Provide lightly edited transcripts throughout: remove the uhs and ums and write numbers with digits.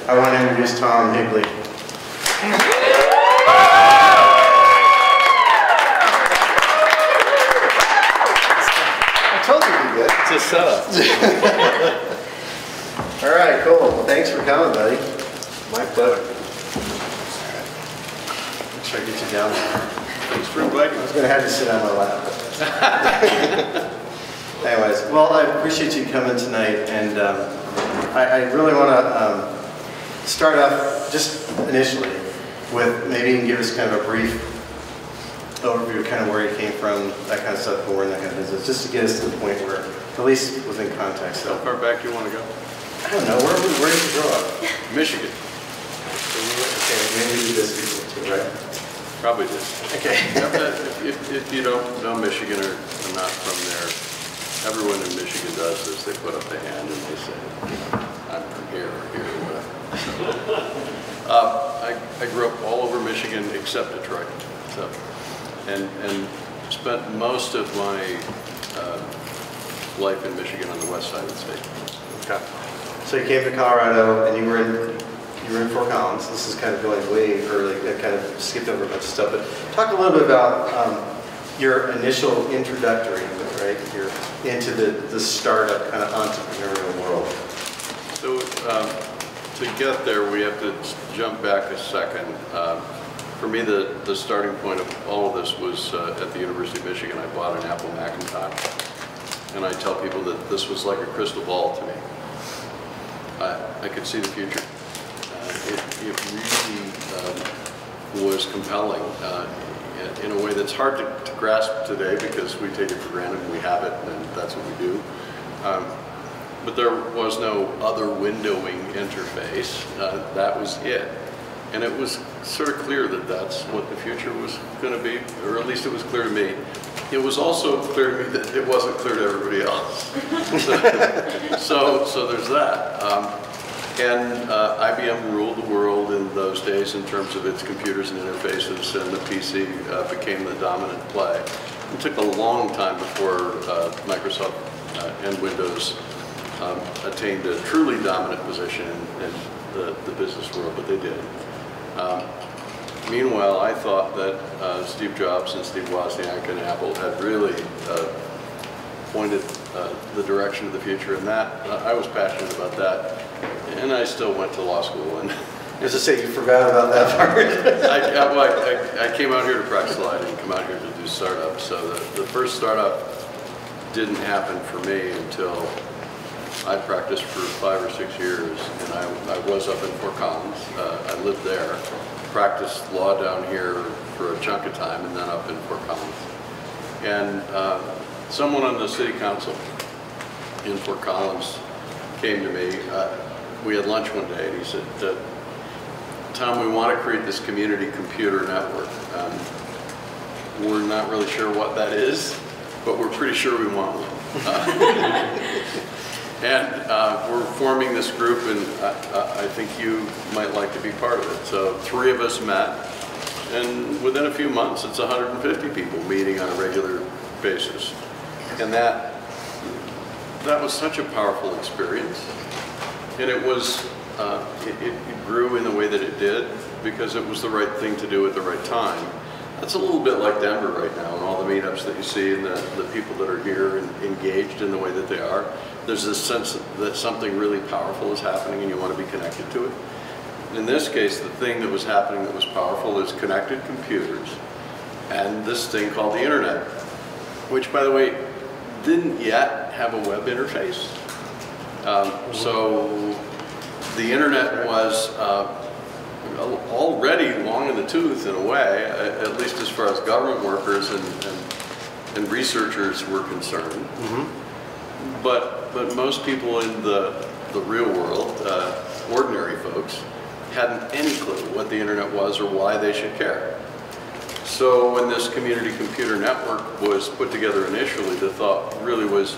I want to introduce Tom Higley. I told you to be good. It's a setup. All right, cool. Well, thanks for coming, buddy. My pleasure. Make sure I get you down there. Thanks for inviting I me. was going to have you sit on my lap. Anyways, well, I appreciate you coming tonight, and I really want to start off just initially with maybe you can give us kind of a brief overview of kind of where you came from, that kind of stuff, born, that kind of business, just to get us to the point where, at least within context. So, How far back do you want to go? I don't know, where did you grow up? Michigan. Okay, maybe you did this before too, right? Probably did. Okay. If you don't know Michigan or are not from there, everyone in Michigan does this. They put up their hand and they say, I'm from here or here or whatever. I grew up all over Michigan except Detroit. So, and spent most of my life in Michigan on the west side of the state. Okay. So you came to Colorado and you were in Fort Collins. This is kind of going way early. I kind of skipped over a bunch of stuff, but talk a little bit about your initial introductory, right? You're into the startup kind of entrepreneurial world. So to get there, we have to jump back a second. For me, the starting point of all of this was at the University of Michigan. I bought an Apple Macintosh, and I tell people that this was like a crystal ball to me. I could see the future. It really was compelling in a way that's hard to grasp today because we take it for granted and we have it and that's what we do. But there was no other windowing interface. That was it. And it was sort of clear that that's what the future was going to be, or at least it was clear to me. It was also clear to me that it wasn't clear to everybody else. So there's that. And IBM ruled the world in those days in terms of its computers and interfaces, and the PC became the dominant play. It took a long time before Microsoft and Windows attained a truly dominant position in the business world, but they did. Meanwhile, I thought that Steve Jobs and Steve Wozniak and Apple had really pointed the direction of the future, and that I was passionate about that, and I still went to law school. And As I say, you forgot about that part. I came out here to practice law. I didn't come out here to do startups. So the first startup didn't happen for me until I practiced for 5 or 6 years, and I was up in Fort Collins. I lived there, practiced law down here for a chunk of time, and then up in Fort Collins. And someone on the city council in Fort Collins came to me. We had lunch one day, and he said, Tom, we want to create this community computer network. We're not really sure what that is, but we're pretty sure we want one. And we're forming this group, and I think you might like to be part of it. So 3 of us met, and within a few months, it's 150 people meeting on a regular basis. And that was such a powerful experience. And it was, it grew in the way that it did because it was the right thing to do at the right time. That's a little bit like Denver right now, and all the meetups that you see, and the people that are here and engaged in the way that they are. There's this sense that something really powerful is happening and you want to be connected to it. In this case, the thing that was happening that was powerful is connected computers and this thing called the internet, which, by the way, didn't yet have a web interface. So the internet was already long in the tooth in a way, at least as far as government workers and researchers were concerned. Mm-hmm. But most people in the real world, ordinary folks, hadn't any clue what the internet was or why they should care. So when this community computer network was put together initially, the thought really was,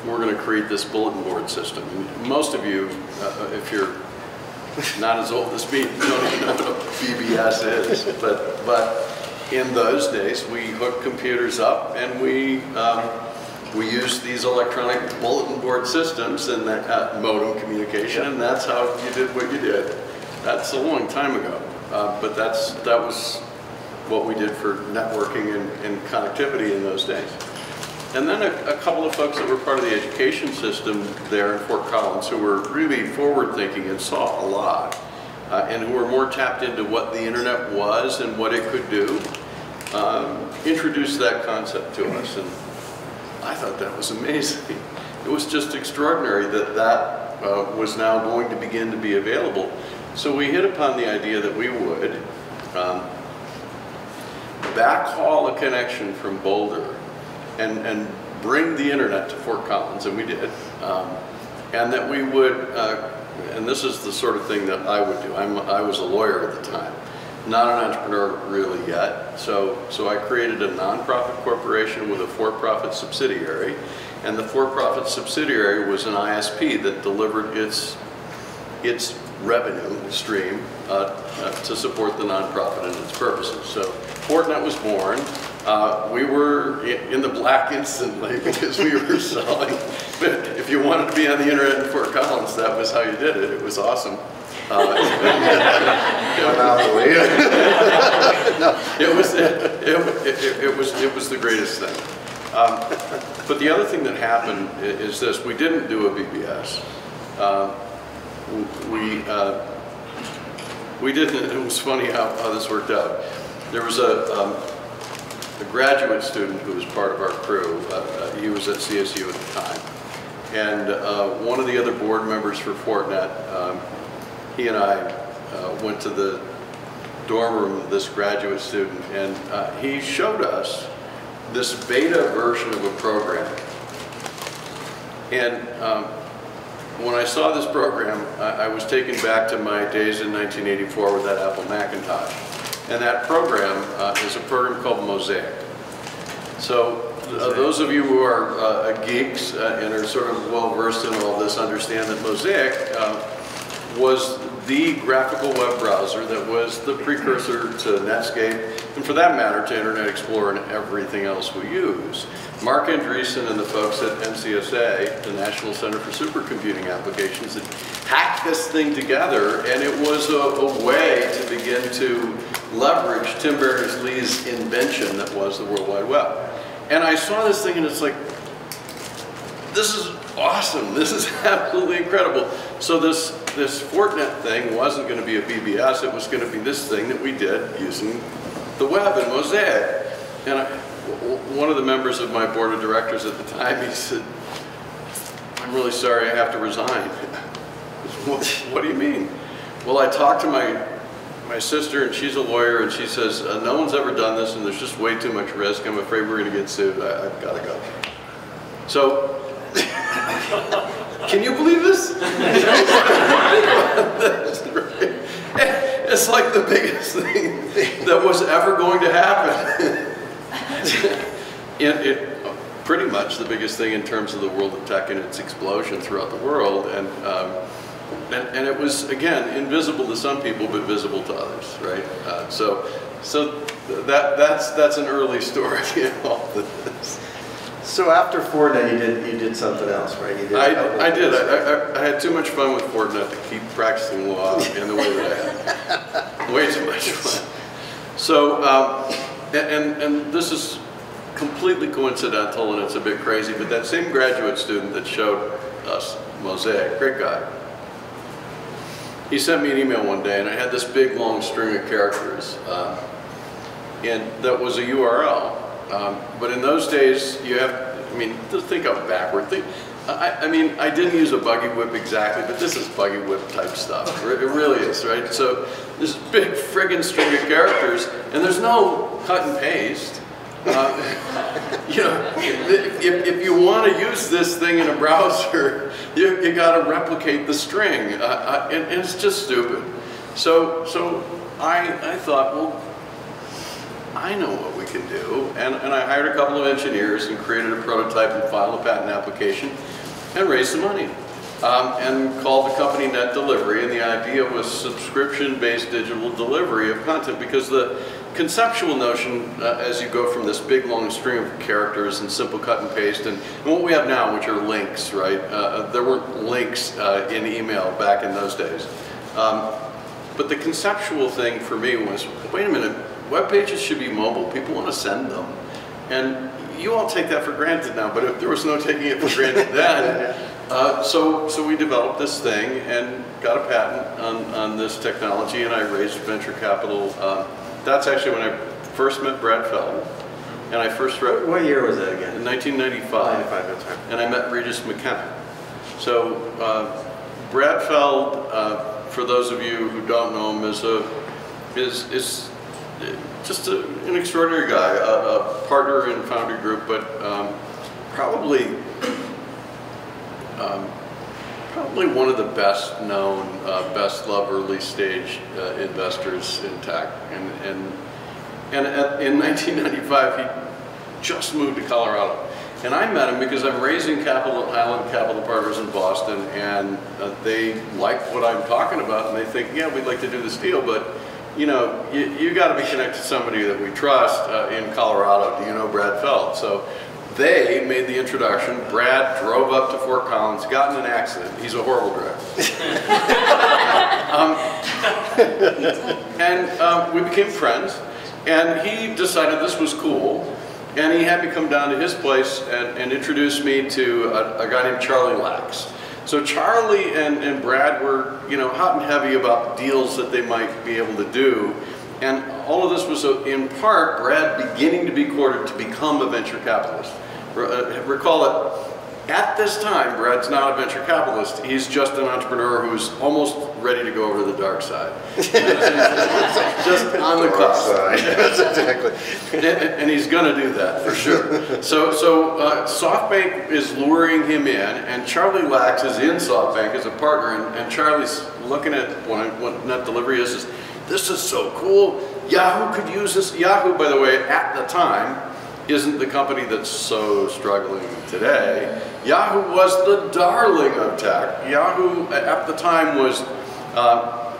we're going to create this bulletin board system. And most of you, if you're not as old as me, don't even know what a BBS is. But in those days, we hooked computers up and we we used these electronic bulletin board systems and that modem communication, and that's how you did what you did. That's a long time ago, but that was what we did for networking and connectivity in those days. And then a couple of folks that were part of the education system there in Fort Collins who were really forward-thinking and saw a lot, and who were more tapped into what the internet was and what it could do, introduced that concept to us, and I thought that was amazing. It was just extraordinary that that was now going to begin to be available. So we hit upon the idea that we would backhaul a connection from Boulder and bring the internet to Fort Collins, and we did. And that we would, and this is the sort of thing that I would do. I was a lawyer at the time, not an entrepreneur really yet. So I created a nonprofit corporation with a for-profit subsidiary, and the for-profit subsidiary was an ISP that delivered its revenue stream to support the nonprofit and its purposes. So Fortnet was born. We were in the black instantly because we were selling. But if you wanted to be on the internet in Fort Collins, that was how you did it. It was awesome. It was the greatest thing. But the other thing that happened is this: we didn't do a BBS. We didn't. It was funny how this worked out. There was a graduate student who was part of our crew. He was at CSU at the time, and one of the other board members for Fortnet, he and I went to the dorm room of this graduate student, and he showed us this beta version of a program. And when I saw this program, I was taken back to my days in 1984 with that Apple Macintosh. And that program is a program called Mosaic. So those of you who are geeks and are sort of well-versed in all this understand that Mosaic was the graphical web browser that was the precursor to Netscape, and for that matter, to Internet Explorer and everything else we use. Mark Andreessen and the folks at NCSA, the National Center for Supercomputing Applications, had hacked this thing together, and it was a way to begin to leverage Tim Berners-Lee's invention that was the World Wide Web. And I saw this thing, and it's like, this is awesome. This is absolutely incredible. So this Fortnet thing wasn't going to be a BBS. It was going to be this thing that we did using the web and Mosaic. And one of the members of my board of directors at the time, he said, "I'm really sorry, I have to resign." What do you mean? Well, I talked to my sister, and she's a lawyer, and she says, "No one's ever done this, and there's just way too much risk. I'm afraid we're going to get sued. I've got to go." So, can you believe this? It's like the biggest thing that was ever going to happen. Pretty much the biggest thing in terms of the world of tech and its explosion throughout the world. And it was, again, invisible to some people, but visible to others, right? So that's an early story in all of this. So after Fortnet, you did something else, right? You did I did. I had too much fun with Fortnet to keep practicing law in the way that I had. Way too much fun. So, and this is completely coincidental, and it's a bit crazy, but that same graduate student that showed us Mosaic, great guy, he sent me an email one day, and I had this big long string of characters, and that was a URL. But in those days, you have, I mean, just think how backward. I mean, I didn't use a buggy whip exactly, but this is buggy whip type stuff. It really is, right? So this big friggin' string of characters, and there's no cut and paste. You know, if you want to use this thing in a browser, you got to replicate the string, and it's just stupid. So I thought, well, I know what we can do, and I hired a couple of engineers and created a prototype and filed a patent application and raised some money, and called the company Net Delivery, and the idea was subscription-based digital delivery of content, because the conceptual notion, as you go from this big long string of characters and simple cut and paste, and what we have now, which are links, right? There weren't links in email back in those days. But the conceptual thing for me was, wait a minute, web pages should be mobile. People want to send them. And you all take that for granted now, but there was no taking it for granted then. So we developed this thing and got a patent on this technology, and I raised venture capital. That's actually when I first met Brad Feld, and I first wrote. What year was that again? In 1995. 95, that's right. And I met Regis McKenna. So Brad Feld, for those of you who don't know him, is just an extraordinary guy, a partner in Foundry Group, but probably one of the best known, best loved early stage investors in tech. And in 1995, he just moved to Colorado. And I met him because I'm raising capital at Highland Capital Partners in Boston, and they like what I'm talking about, and they think, yeah, we'd like to do this deal, but you know, you got to be connected to somebody that we trust in Colorado. Do you know Brad Feld? So they made the introduction. Brad drove up to Fort Collins, got in an accident. He's a horrible driver. And we became friends, and he decided this was cool. And he had me come down to his place and introduce me to a guy named Charlie Lax. So Charlie and Brad were, you know, hot and heavy about deals that they might be able to do. And all of this was in part Brad beginning to be courted to become a venture capitalist. Recall that at this time, Brad's not a venture capitalist. He's just an entrepreneur who's almost ready to go over to the dark side. Just on the cusp. That's exactly. And he's going to do that for sure. So SoftBank is luring him in, and Charlie Lax is in SoftBank as a partner, and Charlie's looking at what net delivery is, this is so cool. Yahoo could use this. Yahoo, by the way, at the time, isn't the company that's so struggling today. Yahoo was the darling of tech. Yahoo at the time was, well,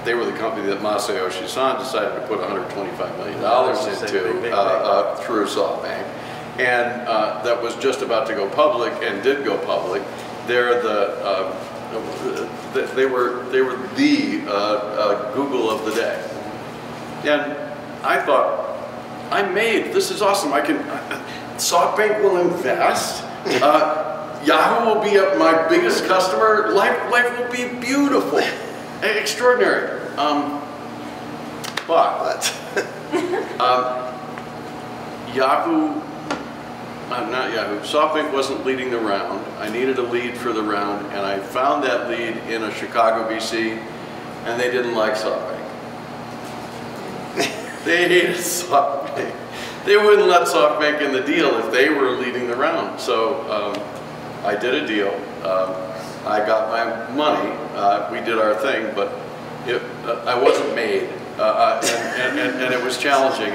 they were the company that Masayoshi Son decided to put $125 million into through SoftBank. And that was just about to go public and did go public. They're they were the Google of the day. And I thought, I'm made. This is awesome. SoftBank will invest. Yahoo will be my biggest customer. Life will be beautiful, extraordinary. But SoftBank wasn't leading the round. I needed a lead for the round, and I found that lead in a Chicago VC, and they didn't like SoftBank. They hated SoftBank. They wouldn't let SoftBank in the deal if they were leading the round. So I did a deal. I got my money. We did our thing, but I wasn't made, and it was challenging.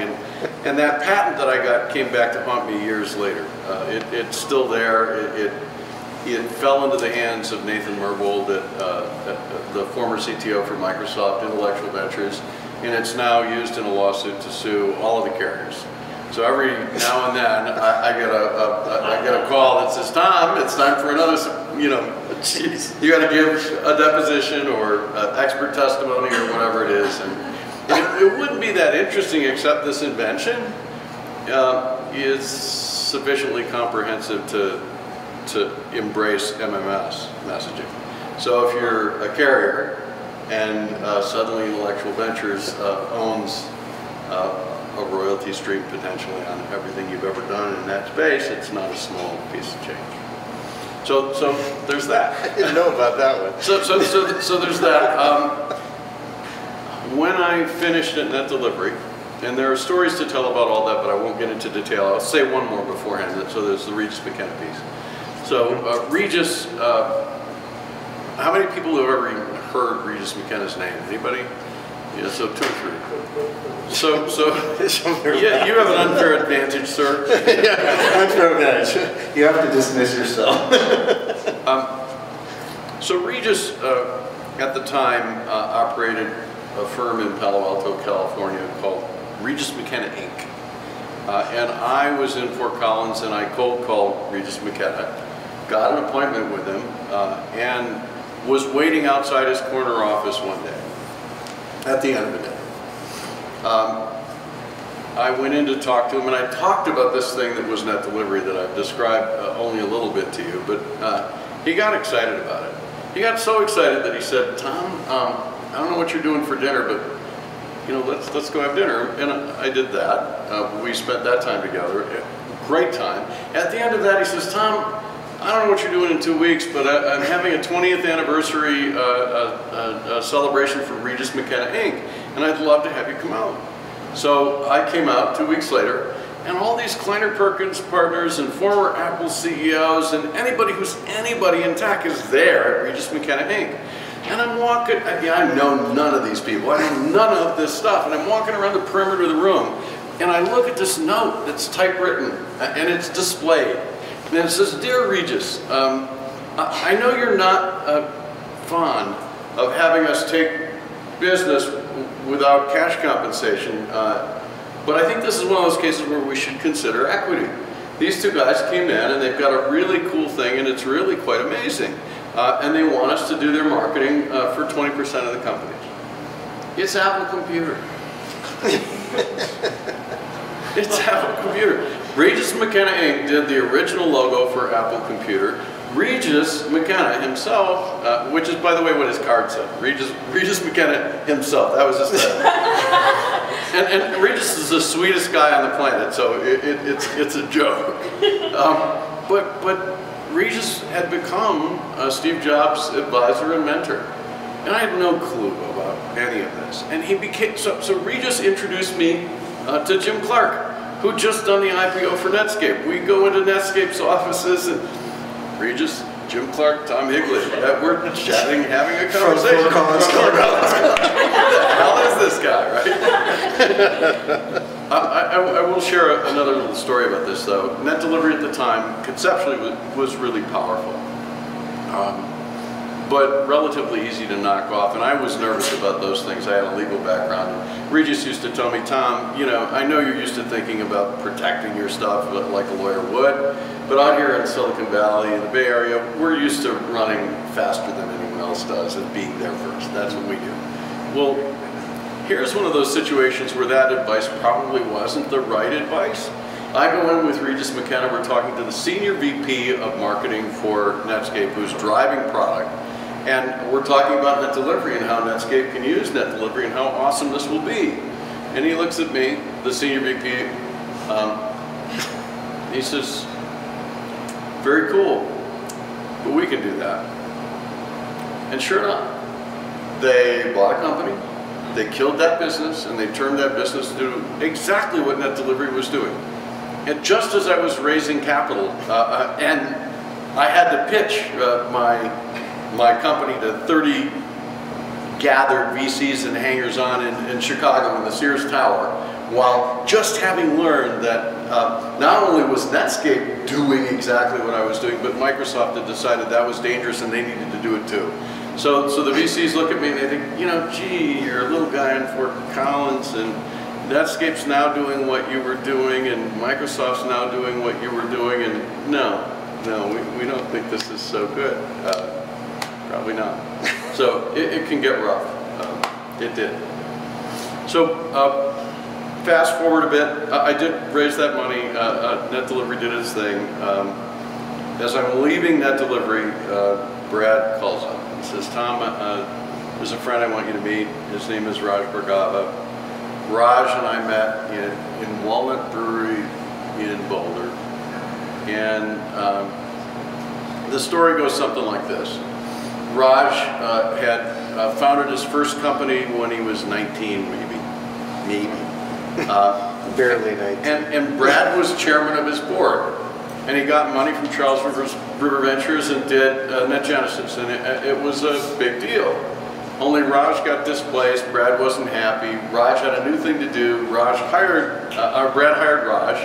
And that patent that I got came back to haunt me years later. It's still there. It fell into the hands of Nathan Mervold, the former CTO for Microsoft Intellectual Ventures. And it's now used in a lawsuit to sue all of the carriers. So every now and then, I get a call that says, "Tom, it's time for another, you know, you got to give a deposition or expert testimony or whatever it is." And it wouldn't be that interesting except this invention is sufficiently comprehensive to embrace MMS messaging. So if you're a carrier, and suddenly Intellectual Ventures owns a royalty stream potentially on everything you've ever done in that space, it's not a small piece of change. So there's that. I didn't know about that one. So there's that. When I finished at Net Delivery, and there are stories to tell about all that, but I won't get into detail. I'll say one more beforehand. So there's the Regis McKenna piece. So Regis, how many people have ever heard Regis McKenna's name? Anybody? Yeah, so 2 or 3. So yeah, you have an unfair advantage, sir. Yeah, unfair advantage. You have to dismiss yourself. So Regis, at the time, operated a firm in Palo Alto, California called Regis McKenna Inc. And I was in Fort Collins and I cold called Regis McKenna, got an appointment with him, and was waiting outside his corner office one day, at the end of the day. I went in to talk to him, and I talked about this thing that was net delivery that I've described only a little bit to you, but he got excited about it. He got so excited that he said, "Tom, I don't know what you're doing for dinner, but you know, let's go have dinner." And I did that. We spent that time together, great time. At the end of that, he says, "Tom, I don't know what you're doing in 2 weeks, but I'm having a 20th anniversary celebration for Regis McKenna Inc., and I'd love to have you come out." So I came out 2 weeks later, and all these Kleiner Perkins partners and former Apple CEOs and anybody who's anybody in tech is there at Regis McKenna Inc. And I'm walking, I know none of these people, I know none of this stuff, and I'm walking around the perimeter of the room, and I look at this note that's typewritten, and it's displayed. And it says, "Dear Regis, I know you're not fond of having us take business without cash compensation, but I think this is one of those cases where we should consider equity. These two guys came in and they've got a really cool thing and it's really quite amazing. And they want us to do their marketing for 20% of the company. It's Apple Computer." It's Apple Computer. Regis McKenna Inc. did the original logo for Apple Computer. Regis McKenna himself, which is, by the way, what his card said. Regis McKenna himself. That was his name. and Regis is the sweetest guy on the planet, so it's a joke. But Regis had become Steve Jobs' advisor and mentor. And I had no clue about any of this. And he became, so Regis introduced me to Jim Clark, who'd just done the IPO for Netscape. We go into Netscape's offices and Regis, Jim Clark, Tom Higley, we're chatting, having a conversation. What the hell is this guy, right? I will share another little story about this though. Net delivery at the time, conceptually, was really powerful. But relatively easy to knock off, and I was nervous about those things. I had a legal background. Regis used to tell me, "Tom, you know, I know you're used to thinking about protecting your stuff like a lawyer would, but out here in Silicon Valley, in the Bay Area, we're used to running faster than anyone else does and being there first. That's what we do." Well, here's one of those situations where that advice probably wasn't the right advice. I go in with Regis McKenna, we're talking to the senior VP of marketing for Netscape who's driving product. And we're talking about net delivery and how Netscape can use net delivery and how awesome this will be. And he looks at me, the senior VP, he says, "Very cool, but we can do that." And sure enough, they bought a company, they killed that business, and they turned that business to do exactly what net delivery was doing. And just as I was raising capital, and I had to pitch my company to 30 gathered VCs and hangers-on in Chicago in the Sears Tower, while just having learned that not only was Netscape doing exactly what I was doing, but Microsoft had decided that was dangerous and they needed to do it too. So the VCs look at me and they think, you know, gee, you're a little guy in Fort Collins and Netscape's now doing what you were doing and Microsoft's now doing what you were doing, and no, we don't think this is so good. Probably not. So it can get rough. It did. So fast forward a bit. I did raise that money. Net Delivery did its thing. As I'm leaving Net Delivery, Brad calls up and says, "Tom, there's a friend I want you to meet. His name is Raj Bhargava. Raj and I met in Walnut Brewery in Boulder." And the story goes something like this. Raj had founded his first company when he was 19, maybe. Barely 19. And Brad was chairman of his board. And he got money from Charles River Ventures and did NetGenesis. And it was a big deal. Only Raj got displaced. Brad wasn't happy. Raj had a new thing to do. Brad hired Raj.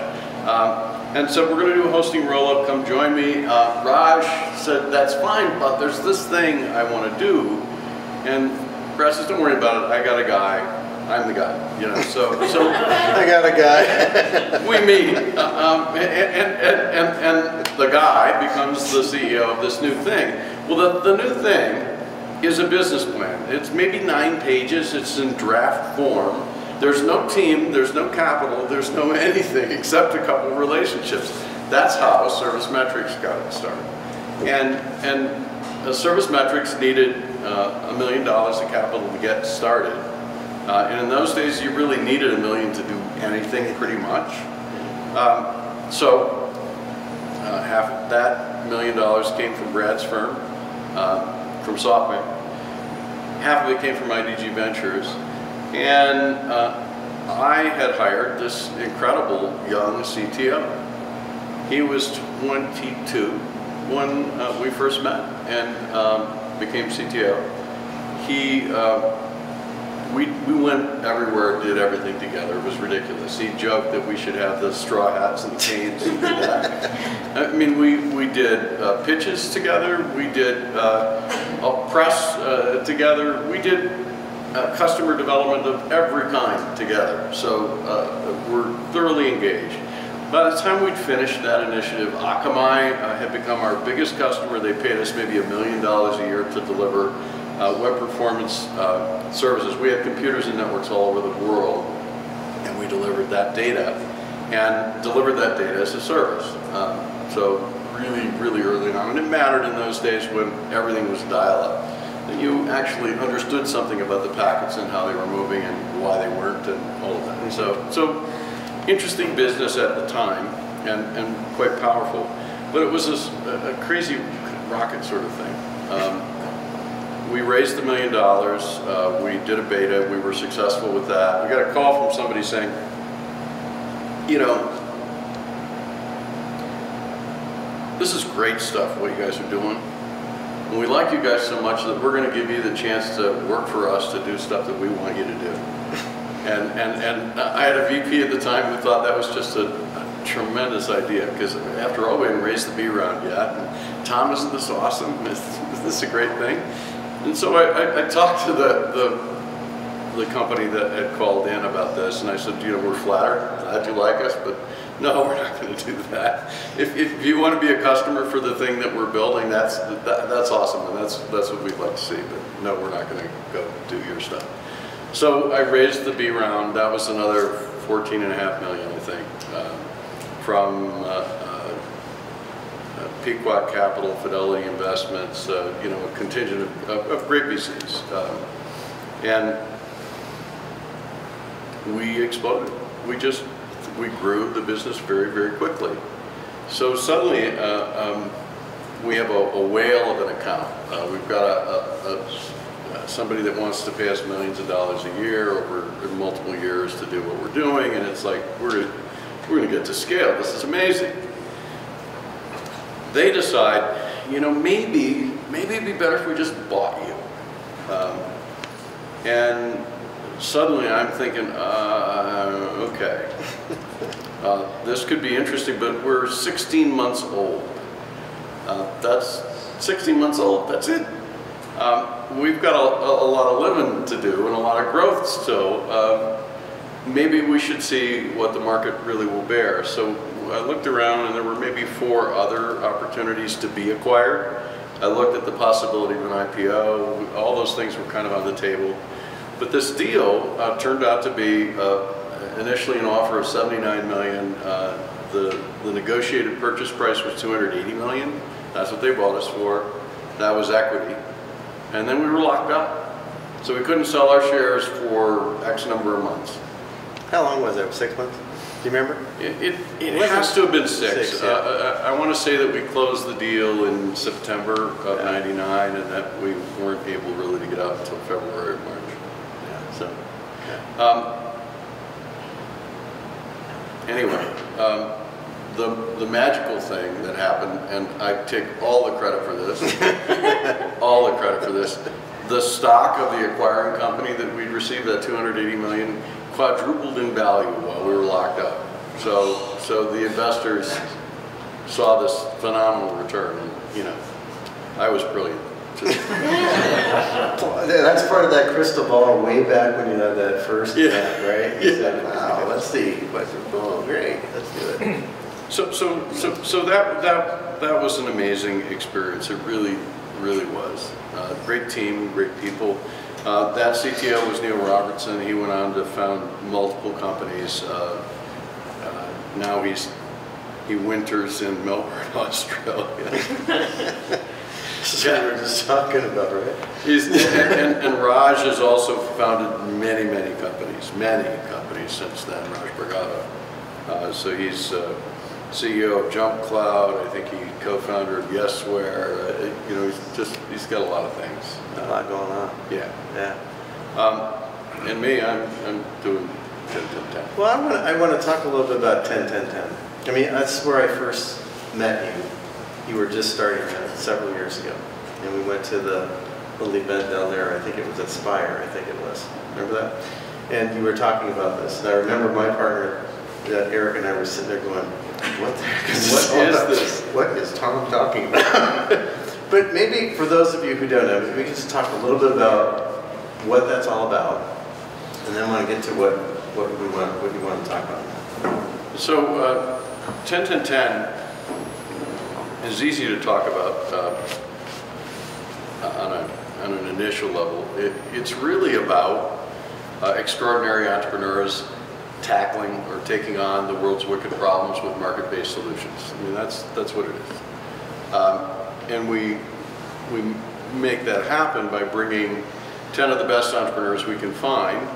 And said, "We're going to do a hosting roll-up, come join me." Raj said, "That's fine, but there's this thing I want to do." And progresses, don't worry about it, I got a guy, I'm the guy, you know, so I got a guy. we meet, and the guy becomes the CEO of this new thing. Well, the new thing is a business plan. It's maybe 9 pages, it's in draft form. There's no team, there's no capital, there's no anything except a couple of relationships. That's how Service Metrics got it started. And Service Metrics needed $1 million of capital to get started. And in those days, you really needed $1 million to do anything, pretty much. So half of that $1 million came from Brad's firm, from SoftBank. Half of it came from IDG Ventures. And I had hired this incredible young CTO. He was 22 when we first met and became CTO. We went everywhere, did everything together. It was ridiculous. He joked that we should have the straw hats and canes and do that. I mean, we did pitches together. We did press together. We did customer development of every kind together. So we're thoroughly engaged. By the time we'd finished that initiative, Akamai had become our biggest customer. They paid us maybe $1 million a year to deliver web performance services. We had computers and networks all over the world, and we delivered that data, and delivered that data as a service. So really, really early on, and it mattered in those days when everything was dial-up. That you actually understood something about the packets and how they were moving and why they weren't and all of that. So interesting business at the time and quite powerful, but it was a crazy rocket sort of thing. We raised $1 million, we did a beta, we were successful with that. We got a call from somebody saying, you know, this is great stuff, what you guys are doing. And we like you guys so much that we're going to give you the chance to work for us to do stuff that we want you to do. And I had a VP at the time who thought that was just a tremendous idea, because after all, we hadn't raised the B round yet. And Tom, isn't this awesome? Isn't this a great thing? And so I talked to the company that had called in about this, and I said, you know, we're flattered, glad you like us, but no, we're not going to do that. If you want to be a customer for the thing that we're building, that's awesome, and that's what we'd like to see. But no, we're not going to go do your stuff. So I raised the B round. That was another $14.5 million, I think, from Pequot Capital, Fidelity Investments, you know, a contingent of great VCs, and we exploded. We grew the business very, very quickly. So suddenly, we have a whale of an account. We've got somebody that wants to pay us millions of dollars a year over multiple years to do what we're doing, and it's like, we're going to get to scale. This is amazing. They decide, you know, maybe it'd be better if we just bought you. And suddenly I'm thinking, okay, this could be interesting, but we're 16 months old. That's 16 months old, that's it. We've got a lot of living to do and a lot of growth still. Maybe we should see what the market really will bear. So I looked around, and there were maybe 4 other opportunities to be acquired. I looked at the possibility of an IPO. All those things were kind of on the table. But this deal turned out to be initially an offer of $79 million. The negotiated purchase price was $280 million. That's what they bought us for. That was equity. And then we were locked up. So we couldn't sell our shares for X number of months. How long was it? 6 months? Do you remember? It has to have been 6. Yeah. I want to say that we closed the deal in September of '99, and that we weren't able really to get out until February or March. Yeah. So, anyway, the magical thing that happened, and I take all the credit for this, all the credit for this, the stock of the acquiring company that we'd received, that $280 million, quadrupled in value while we were locked up. So the investors saw this phenomenal return, and, you know, I was brilliant. That's part of that crystal ball way back when you had that first event, right? You said, wow, let's see. Oh, great, let's do it. So that was an amazing experience. It really was. Great team, great people. That CTO was Neil Robertson. He went on to found multiple companies. Now he winters in Melbourne, Australia. That's what we were just talking about, right? And Raj has also founded many companies since then, Raj Bragado. So he's CEO of Jump Cloud. I think he's co-founder of Yesware. You know, he's got a lot of things. A lot going on. Yeah. Yeah. And me, I'm doing 10-10-10. Well, I want to talk a little bit about 10-10-10. I mean, that's where I first met you. You were just starting that several years ago. And we went to the little event down there. I think it was at Spire, I think it was. Remember that? And you were talking about this. And I remember my partner, Eric, and I were sitting there going, what the heck is this? What is Tom talking about? But maybe for those of you who don't know, we can just talk a little bit about what that's all about. And then I want to get to what you want to talk about. So 10-10-10 is easy to talk about on an initial level. It's really about extraordinary entrepreneurs tackling or taking on the world's wicked problems with market-based solutions. I mean, that's what it is. And we make that happen by bringing 10 of the best entrepreneurs we can find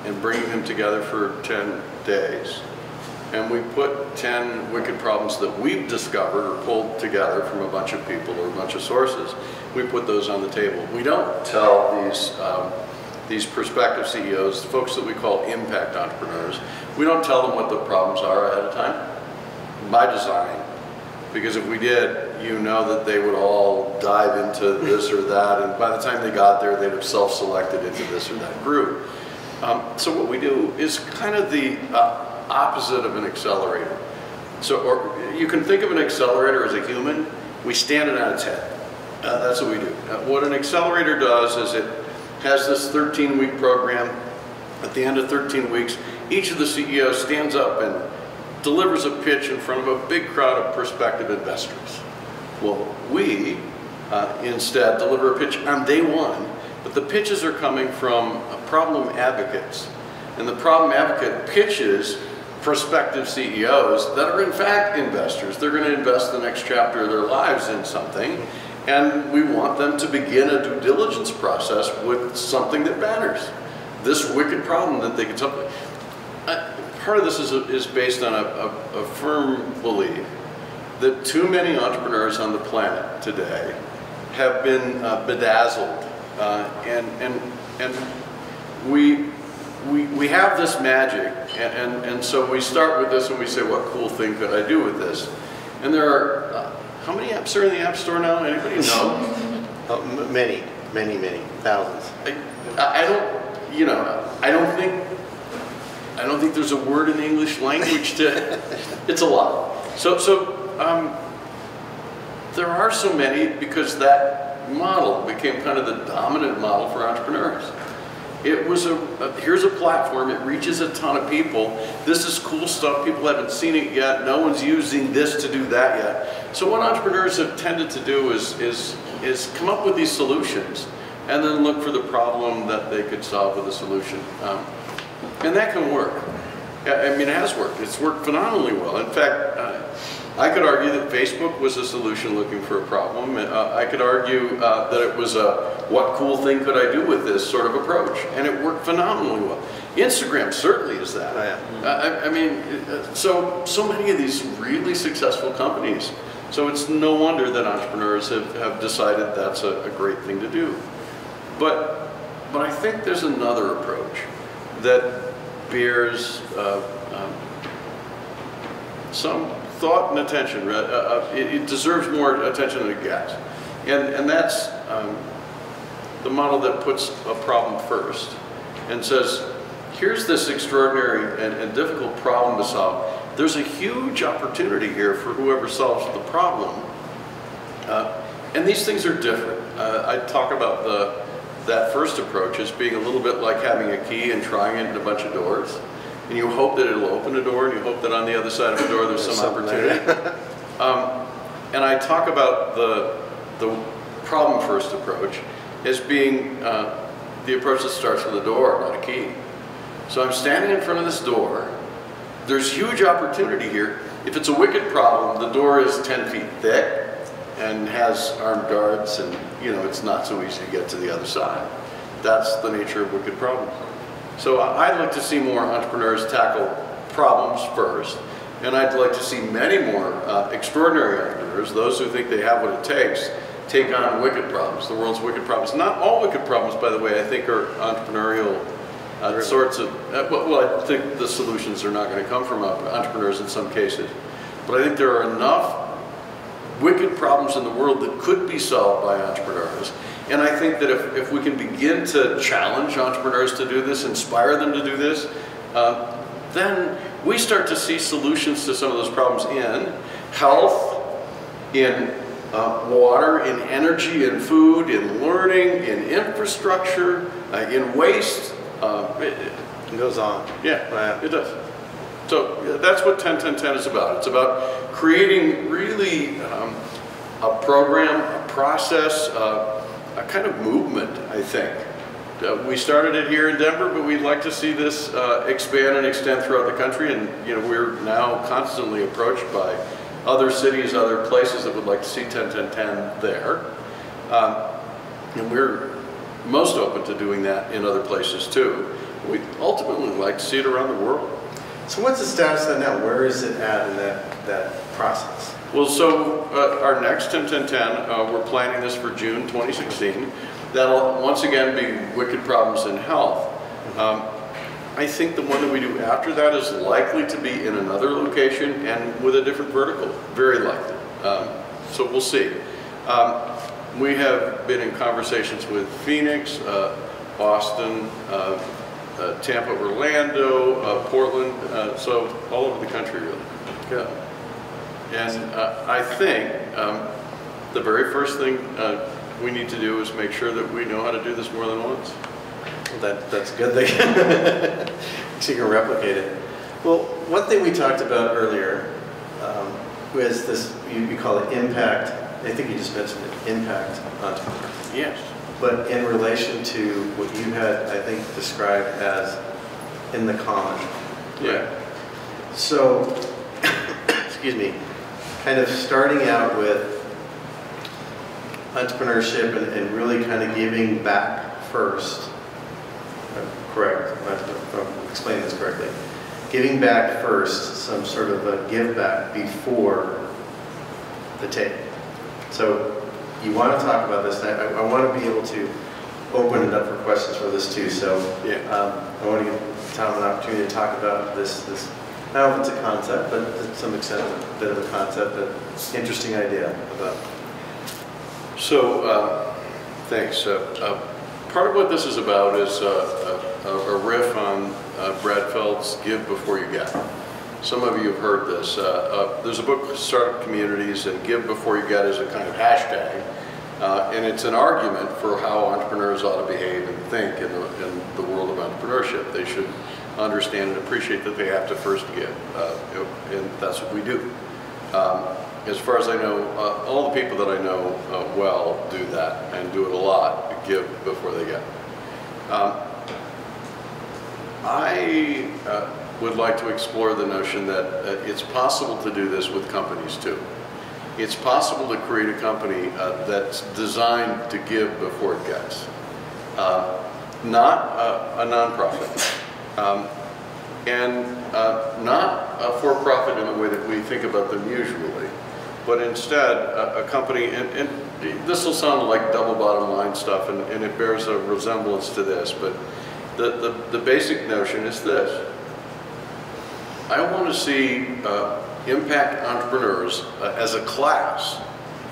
and bringing them together for 10 days. And we put 10 wicked problems that we've discovered or pulled together from a bunch of people or a bunch of sources. We put those on the table. We don't tell these prospective CEOs, the folks that we call impact entrepreneurs, we don't tell them what the problems are ahead of time, by design. Because if we did, you know that they would all dive into this or that, and by the time they got there, they'd have self-selected into this or that group. So what we do is kind of the opposite of an accelerator. So, or you can think of an accelerator as a human. We stand it on its head. That's what we do. What an accelerator does is it has this 13-week program. At the end of 13 weeks, each of the CEOs stands up and delivers a pitch in front of a big crowd of prospective investors. Well, we instead deliver a pitch on day one, but the pitches are coming from problem advocates. And the problem advocate pitches prospective CEOs that are in fact investors. They're going to invest the next chapter of their lives in something, and we want them to begin a due diligence process with something that matters. This wicked problem that they can solve. Part of this is based on a firm belief that too many entrepreneurs on the planet today have been bedazzled, and we have this magic, and so we start with this and we say, what cool thing could I do with this? And there are, how many apps are in the App Store now? Anybody know? Many, thousands. I don't think there's a word in the English language to, it's a lot. So there are so many because that model became kind of the dominant model for entrepreneurs. It was here's a platform, it reaches a ton of people. This is cool stuff, people haven't seen it yet, no one's using this to do that yet. So what entrepreneurs have tended to do is come up with these solutions and then look for the problem that they could solve with a solution. And that can work. I mean, it has worked. It's worked phenomenally well. In fact, I could argue that Facebook was a solution looking for a problem. I could argue that it was a what cool thing could I do with this sort of approach. And it worked phenomenally well. Instagram certainly is that. Oh, yeah. I mean, so many of these really successful companies. So it's no wonder that entrepreneurs have decided that's a great thing to do. But I think there's another approach that bears some thought and attention. It deserves more attention than it gets. And that's the model that puts a problem first and says, here's this extraordinary and difficult problem to solve. There's a huge opportunity here for whoever solves the problem. And these things are different. I talk about that first approach as being a little bit like having a key and trying it in a bunch of doors. And you hope that it'll open a door, and you hope that on the other side of the door there's some opportunity. And I talk about the problem first approach as being the approach that starts with a door, not a key. So I'm standing in front of this door. There's huge opportunity here. If it's a wicked problem, the door is 10 feet thick and has armed guards, and it's not so easy to get to the other side. That's the nature of wicked problems. So I'd like to see more entrepreneurs tackle problems first, and I'd like to see many more extraordinary entrepreneurs, those who think they have what it takes, take on wicked problems, the world's wicked problems. Not all wicked problems, by the way, I think are entrepreneurial sorts of, well, I think the solutions are not going to come from entrepreneurs in some cases, but I think there are enough wicked problems in the world that could be solved by entrepreneurs. And I think that if we can begin to challenge entrepreneurs to do this, inspire them to do this, then we start to see solutions to some of those problems in health, in water, in energy, in food, in learning, in infrastructure, in waste. It goes on. Yeah, Wow. it does. So that's what 10-10-10 is about. It's about creating really a program, a process, a kind of movement, I think. We started it here in Denver, but we'd like to see this expand and extend throughout the country, and we're now constantly approached by other cities, other places that would like to see 10-10-10 there. And we're most open to doing that in other places too. We'd ultimately like to see it around the world. So what's the status of that now? Where is it at in that process? Well, so our next 10-10-10, we're planning this for June 2016. That'll once again be wicked problems in health. I think the one that we do after that is likely to be in another location and with a different vertical, very likely. So we'll see. We have been in conversations with Phoenix, Boston, Tampa, Orlando, Portland, so all over the country really. Yeah. And I think the very first thing we need to do is make sure that we know how to do this more than once. That's a good thing. So you can replicate it. Well, one thing we talked about earlier was this, you call it impact. I think you just mentioned it, impact entrepreneur. Yes. But in relation to what you had, I think, described as in the common. Yeah. So, excuse me, kind of starting out with entrepreneurship and really kind of giving back first. Correct, if I'm explaining this correctly. Giving back first, some sort of a give back before the take. So you want to talk about this, and I want to be able to open it up for questions for this too. So yeah. I want to give Tom an opportunity to talk about this. I don't know if it's a concept, but to some extent a bit of a concept, but interesting idea about. So thanks. Part of what this is about is a riff on Brad Feld's "Give Before You Get." Some of you have heard this. There's a book, Startup Communities, and "Give Before You Get" is a kind of hashtag, and it's an argument for how entrepreneurs ought to behave and think in the world of entrepreneurship. They should understand and appreciate that they have to first give, and that's what we do. As far as I know, all the people that I know well do that and do it a lot, give before they get. I would like to explore the notion that it's possible to do this with companies too. It's possible to create a company that's designed to give before it gets. Not a nonprofit. And not a for-profit in the way that we think about them usually, but instead a company, and this will sound like double bottom line stuff, and it bears a resemblance to this, but the basic notion is this. I want to see impact entrepreneurs as a class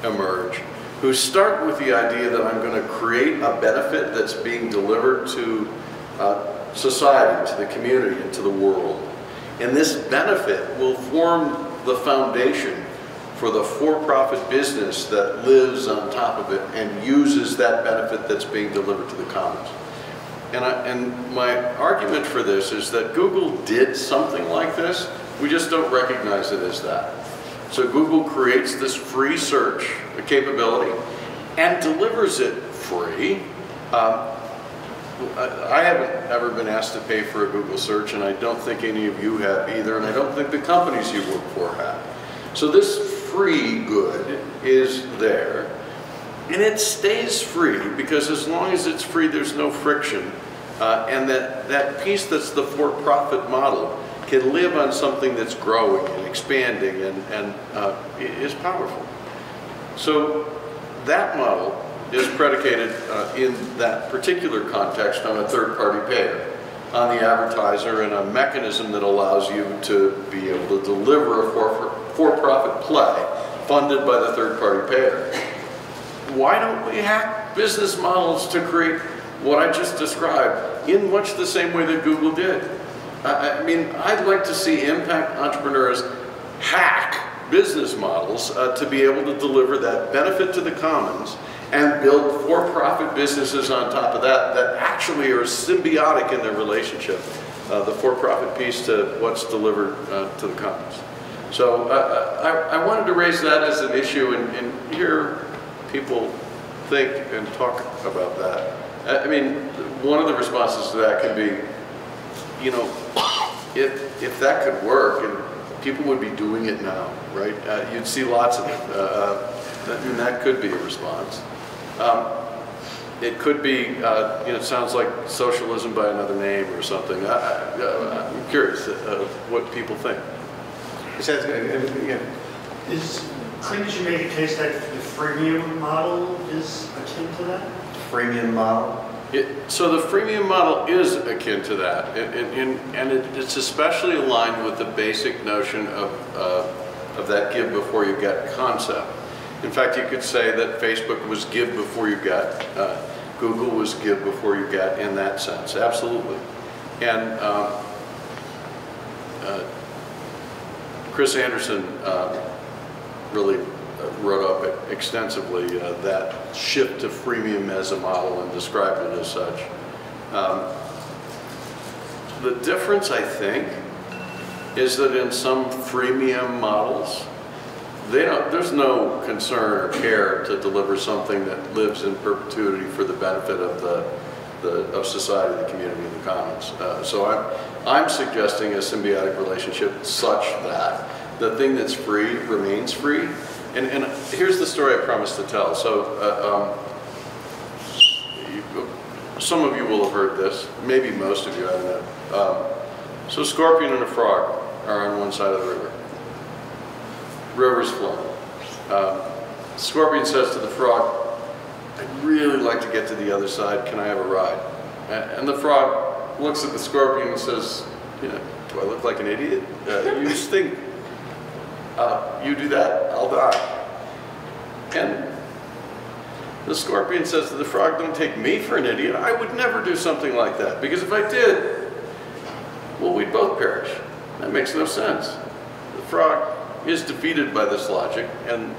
emerge who start with the idea that I'm going to create a benefit that's being delivered to society, to the community, and to the world. And this benefit will form the foundation for the for-profit business that lives on top of it and uses that benefit that's being delivered to the commons. And my argument for this is that Google did something like this, we just don't recognize it as that. So Google creates this free search capability and delivers it free. I haven't ever been asked to pay for a Google search, and I don't think any of you have either, and I don't think the companies you work for have. So this free good is there, and it stays free because as long as it's free, there's no friction, and that piece that's the for-profit model can live on something that's growing and expanding and is powerful. So that model is predicated in that particular context on a third-party payer, on the advertiser, and a mechanism that allows you to be able to deliver a for-profit play funded by the third-party payer. Why don't we hack business models to create what I just described in much the same way that Google did? I mean, I'd like to see impact entrepreneurs hack business models to be able to deliver that benefit to the commons and build for-profit businesses on top of that that actually are symbiotic in their relationship, the for-profit piece to what's delivered to the commons. So I wanted to raise that as an issue and hear people think and talk about that. I mean, one of the responses to that could be, you know, if that could work, and people would be doing it now, right? You'd see lots of it. And that could be a response. It could be, you know, it sounds like socialism by another name or something. I'm curious what people think. Couldn't you make a case that the freemium model is akin to that? Freemium model? So the freemium model is akin to that, and it's especially aligned with the basic notion of that give before you get concept. In fact, you could say that Facebook was give before you get, Google was give before you get in that sense, absolutely. And Chris Anderson really wrote up extensively that shift to freemium as a model and described it as such. The difference, I think, is that in some freemium models, there's no concern or care to deliver something that lives in perpetuity for the benefit of society, the community, and the commons. So I'm suggesting a symbiotic relationship such that the thing that's free remains free. And here's the story I promised to tell. So some of you will have heard this, maybe most of you, I don't know. So a scorpion and a frog are on one side of the river. River's flowing. Scorpion says to the frog, "I'd really like to get to the other side. Can I have a ride?" And the frog looks at the scorpion and says, "You know, do I look like an idiot? You stink. You do that, I'll die." And the scorpion says to the frog, "Don't take me for an idiot. I would never do something like that, because if I did, well, we'd both perish. That makes no sense." The frog is defeated by this logic, and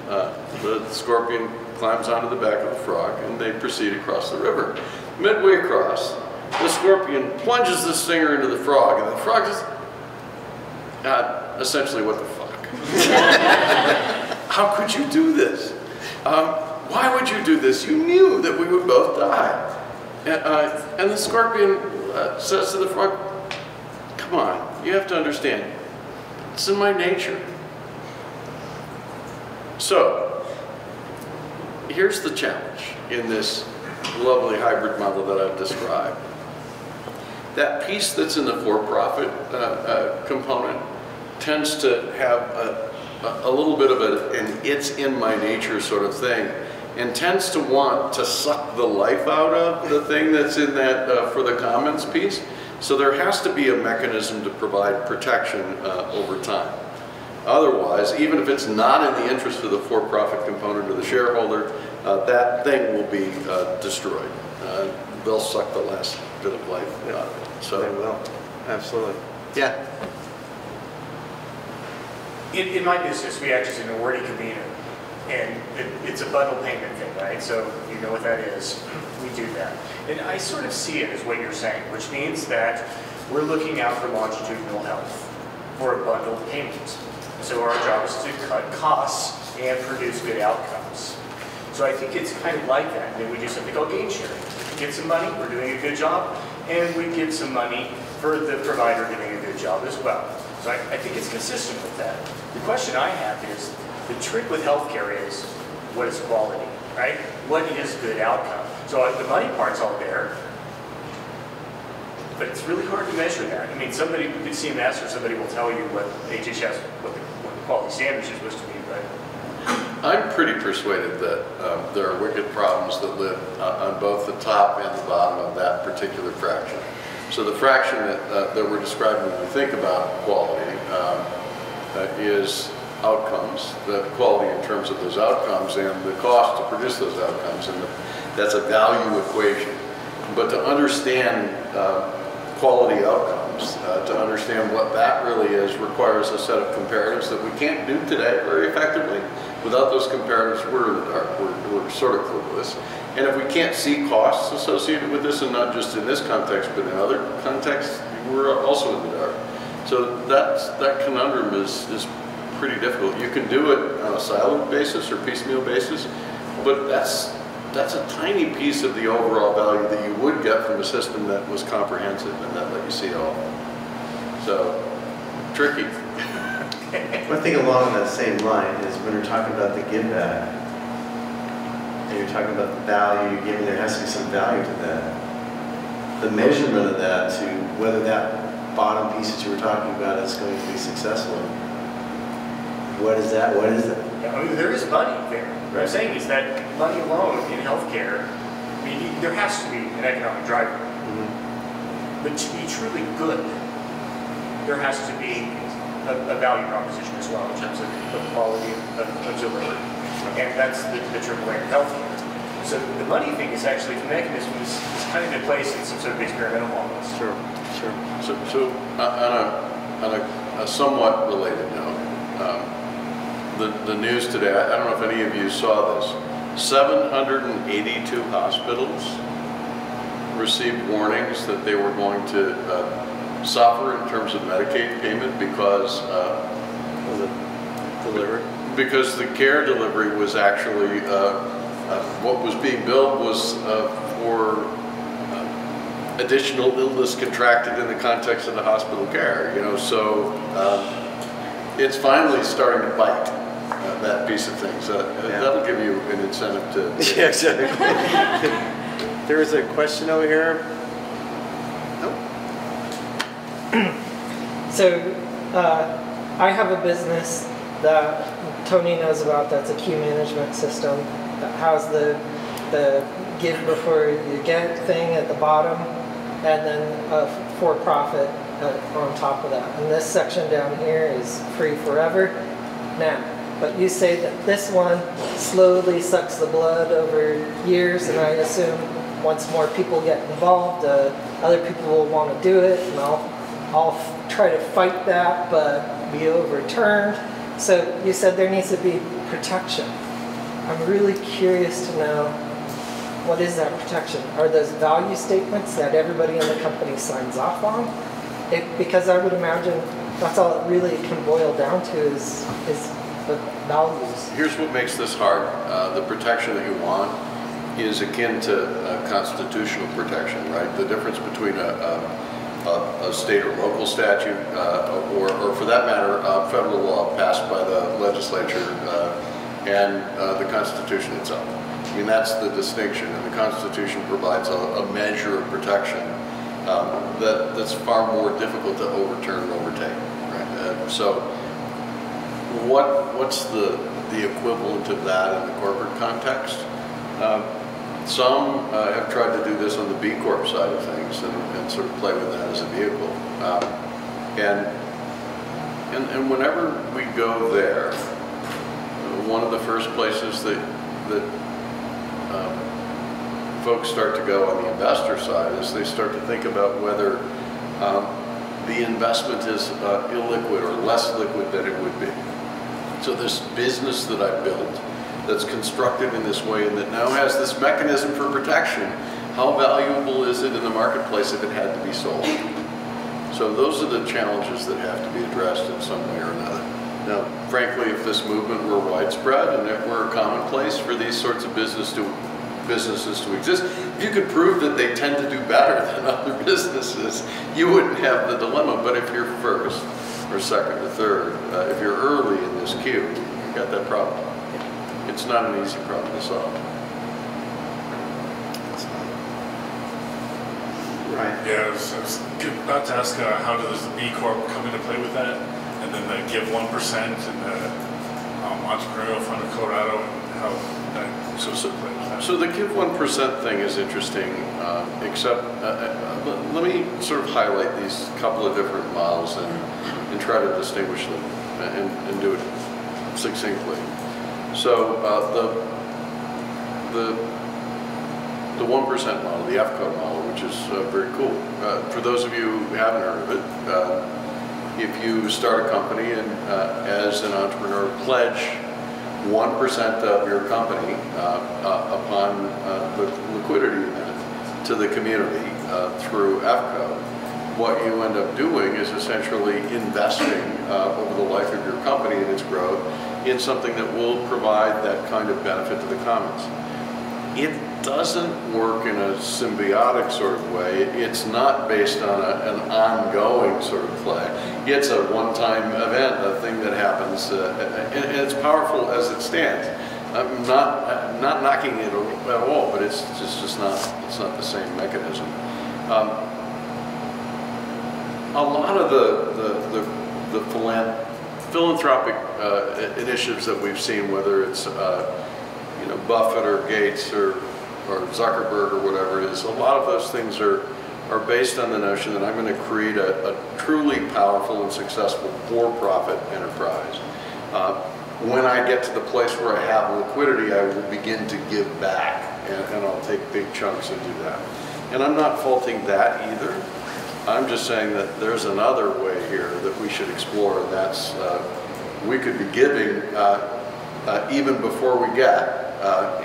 the scorpion climbs onto the back of the frog, and they proceed across the river. Midway across, the scorpion plunges the stinger into the frog, and the frog is essentially, "What the fuck? How could you do this? Why would you do this? You knew that we would both die." And the scorpion says to the frog, "Come on, you have to understand, it's in my nature." So, here's the challenge in this lovely hybrid model that I've described. That piece that's in the for-profit component tends to have a little bit of an "it's in my nature" sort of thing, and tends to want to suck the life out of the thing that's in that for the commons piece. So there has to be a mechanism to provide protection over time. Otherwise, even if it's not in the interest of the for-profit component or the shareholder, that thing will be destroyed. They'll suck the last bit of life out of it. So They will, absolutely. Yeah. In my business, we act as an awarding convener, and it's a bundle payment thing, right? So you know what that is. We do that. And I sort of see it as what you're saying, which means that we're looking out for longitudinal health for a bundled payment. So our job is to cut costs and produce good outcomes. So I think it's kind of like that. And then we do something called gain sharing. We get some money, we're doing a good job, and we give some money for the provider doing a good job as well. So I think it's consistent with that. The question I have is, the trick with healthcare is, what is quality, right? What is good outcome? So the money part's all there, but it's really hard to measure that. I mean, somebody, CMS or somebody will tell you what HHS, what the quality standards are supposed to be, but I'm pretty persuaded that there are wicked problems that live on both the top and the bottom of that particular fraction. So the fraction that we're describing when we think about quality is outcomes, the quality in terms of those outcomes and the cost to produce those outcomes, and that's a value equation. But to understand quality outcomes, to understand what that really is, requires a set of comparatives that we can't do today very effectively. Without those comparatives, we're in the dark. We're sort of clueless. And if we can't see costs associated with this, and not just in this context, but in other contexts, we're also in the dark. So that conundrum is pretty difficult. You can do it on a siloed basis or piecemeal basis, but that's a tiny piece of the overall value that you would get from a system that was comprehensive and that let you see it all. So, tricky. One thing along that same line is when you're talking about the give back, and you're talking about the value you're giving, there has to be some value to that. The measurement of that to whether that bottom piece that you were talking about is going to be successful. What is that? What is it? Yeah, I mean, there is money there. What I'm saying is that money alone in healthcare, I mean, there has to be an economic driver. Mm-hmm. But to be truly good, there has to be a value proposition as well in terms of quality of delivery. And that's the triple A of healthcare. So the money thing is actually, the mechanism is kind of in place in some sort of experimental models. Sure, sure. So on a somewhat related note, the news today, I don't know if any of you saw this, 782 hospitals received warnings that they were going to suffer in terms of Medicaid payment because because the care delivery was actually what was being billed was for additional illness contracted in the context of the hospital care. You know, so it's finally starting to bite that piece of things. That'll give you an incentive to. Yeah, exactly. There is a question over here. So I have a business that Tony knows about that's a queue management system that has the give before you get thing at the bottom and then a for-profit on top of that. And this section down here is free forever. Now, but you say that this one slowly sucks the blood over years, and I assume once more people get involved, other people will want to do it, and I'll try to fight that, but be overturned. So you said there needs to be protection. I'm really curious to know, what is that protection? Are those value statements that everybody in the company signs off on? Because I would imagine that's all it really can boil down to is the values. Here's what makes this hard. The protection that you want is akin to constitutional protection, right? The difference between a state or local statute, or for that matter, federal law passed by the legislature and the Constitution itself. I mean, that's the distinction, and the Constitution provides a measure of protection that's far more difficult to overturn and overtake. Right? So, what's the equivalent of that in the corporate context? Some have tried to do this on the B Corp side of things and sort of play with that as a vehicle. And whenever we go there, one of the first places that folks start to go on the investor side is they start to think about whether the investment is illiquid or less liquid than it would be. So this business that I built, that's constructed in this way and that now has this mechanism for protection, how valuable is it in the marketplace if it had to be sold? So those are the challenges that have to be addressed in some way or another. Now, frankly, if this movement were widespread and it were a commonplace for these sorts of businesses to exist, if you could prove that they tend to do better than other businesses, you wouldn't have the dilemma. But if you're first or second or third, if you're early in this queue, you've got that problem. It's not an easy problem to solve. Right. Yeah, I was about to ask how does the B Corp come into play with that? And then the Give 1% and the Entrepreneurial Fund of Colorado, and how that play with that. So the Give 1% thing is interesting, except let me sort of highlight these couple of different models and try to distinguish them and do it succinctly. So the 1% model, the FCO model, which is very cool. For those of you who haven't heard of it, if you start a company and as an entrepreneur pledge 1% of your company upon the liquidity event to the community through FCO, what you end up doing is essentially investing over the life of your company and its growth in something that will provide that kind of benefit to the commons. It doesn't work in a symbiotic sort of way. It's not based on an ongoing sort of play. It's a one-time event, a thing that happens, and it's powerful as it stands. I'm not knocking it at all, but it's just not the same mechanism. A lot of the philanthropic initiatives that we've seen, whether it's Buffett or Gates or Zuckerberg or whatever it is, a lot of those things are based on the notion that I'm going to create a truly powerful and successful for-profit enterprise. When I get to the place where I have liquidity, I will begin to give back, and I'll take big chunks and do that. And I'm not faulting that either. I'm just saying that there's another way here that we should explore, and that's we could be giving even before we get.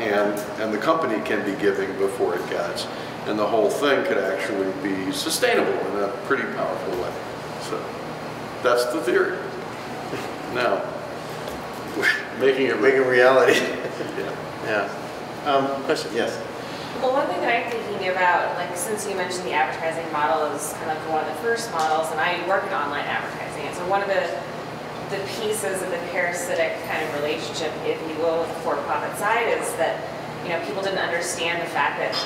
And the company can be giving before it gets, and the whole thing could actually be sustainable in a pretty powerful way. So that's the theory. Now, making it reality. Yeah. Question? Yes. Well, one thing that I'm thinking about, like since you mentioned the advertising model is kind of one of the first models, and I work in online advertising, and so one of the pieces of the parasitic kind of relationship, if you will, with the for-profit side is that, people didn't understand the fact that,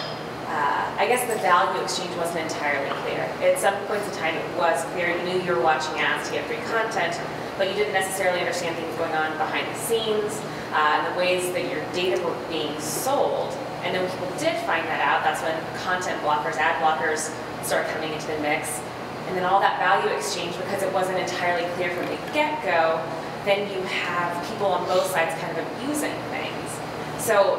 I guess the value exchange wasn't entirely clear. At some points in time it was clear, you knew you were watching ads to get free content, but you didn't necessarily understand things going on behind the scenes, and the ways that your data were being sold. And then when people did find that out, that's when content blockers, ad blockers start coming into the mix. And then all that value exchange, because it wasn't entirely clear from the get-go, then you have people on both sides kind of abusing things. So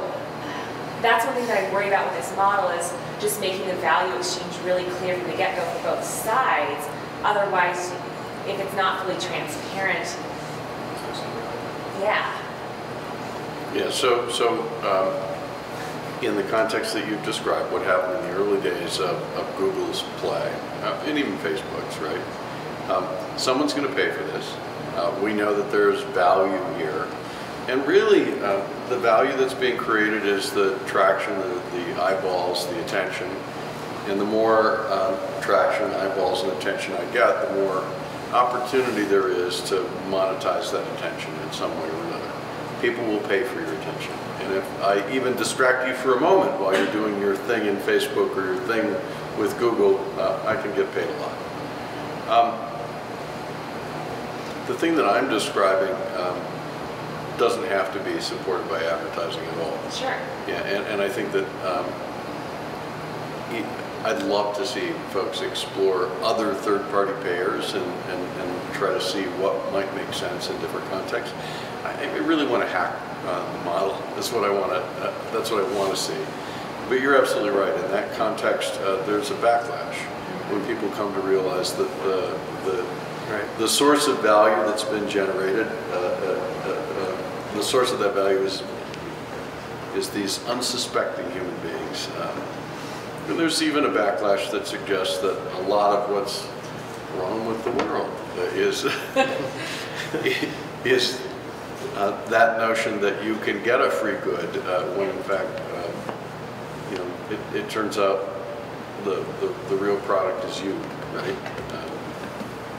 that's one thing that I worry about with this model is just making the value exchange really clear from the get-go for both sides. Otherwise, if it's not fully transparent, yeah. Yeah, so in the context that you've described, what happened in the early days of Google's play, and even Facebook's, right? Someone's going to pay for this. We know that there's value here. And really, the value that's being created is the traction, the eyeballs, the attention. And the more traction, eyeballs, and attention I get, the more opportunity there is to monetize that attention in some way or another. People will pay for your attention. And if I even distract you for a moment while you're doing your thing in Facebook or your thing with Google, I can get paid a lot. The thing that I'm describing doesn't have to be supported by advertising at all. Sure. Yeah, and I think that I'd love to see folks explore other third-party payers and try to see what might make sense in different contexts. I really want to hack the model. That's what I want to. That's what I want to see. But you're absolutely right. In that context, there's a backlash when people come to realize that the source of value that's been generated the source of that value is these unsuspecting human beings. And there's even a backlash that suggests that a lot of what's wrong with the world is that notion that you can get a free good when in fact, you know, it turns out the real product is you, right?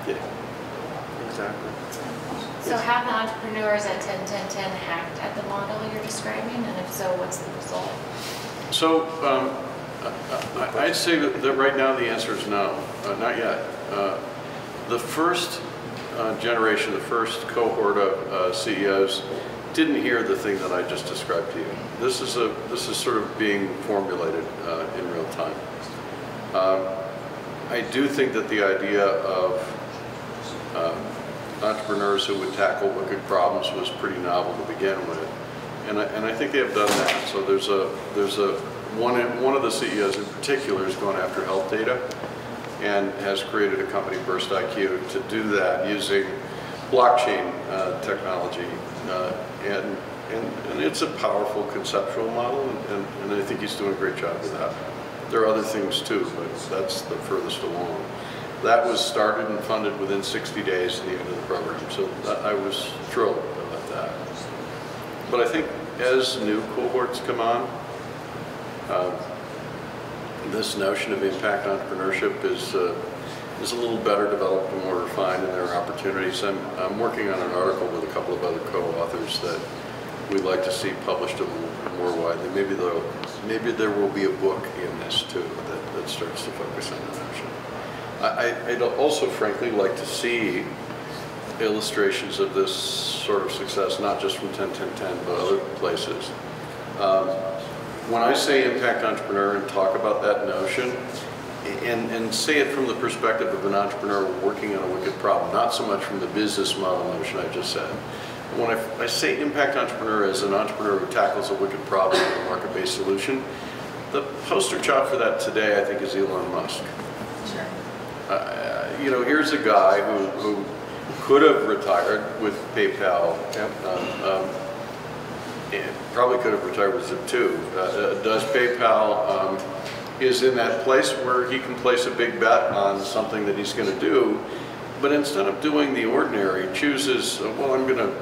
Yeah, exactly. So have the entrepreneurs at 10-10-10 hacked at the model you're describing, and if so, what's the result? So I'd say that right now the answer is no, not yet. The first generation, the first cohort of CEOs didn't hear the thing that I just described to you. This is sort of being formulated in real time. I do think that the idea of entrepreneurs who would tackle wicked problems was pretty novel to begin with, and I think they have done that. So there's one of the CEOs in particular has gone after health data and has created a company, Burst IQ, to do that using blockchain technology, and it's a powerful conceptual model, and I think he's doing a great job with that. There are other things too, but that's the furthest along. That was started and funded within 60 days at the end of the program, so I was thrilled about that. But I think as new cohorts come on, this notion of impact entrepreneurship is a little better developed and more refined in their opportunities. I'm working on an article with a couple of other co-authors that we'd like to see published a little more widely. Maybe there will be a book in this too that starts to focus on the notion. I'd also frankly like to see illustrations of this sort of success, not just from 10-10-10, but other places. When I say impact entrepreneur and talk about that notion, and say it from the perspective of an entrepreneur working on a wicked problem, not so much from the business model notion I just said. When I say impact entrepreneur as an entrepreneur who tackles a wicked problem with a market-based solution, the poster child for that today, I think, is Elon Musk. Sure. You know, here's a guy who could have retired with PayPal. Probably could have retired with Zip too. Does PayPal is in that place where he can place a big bet on something that he's going to do, but instead of doing the ordinary, chooses, well, I'm going to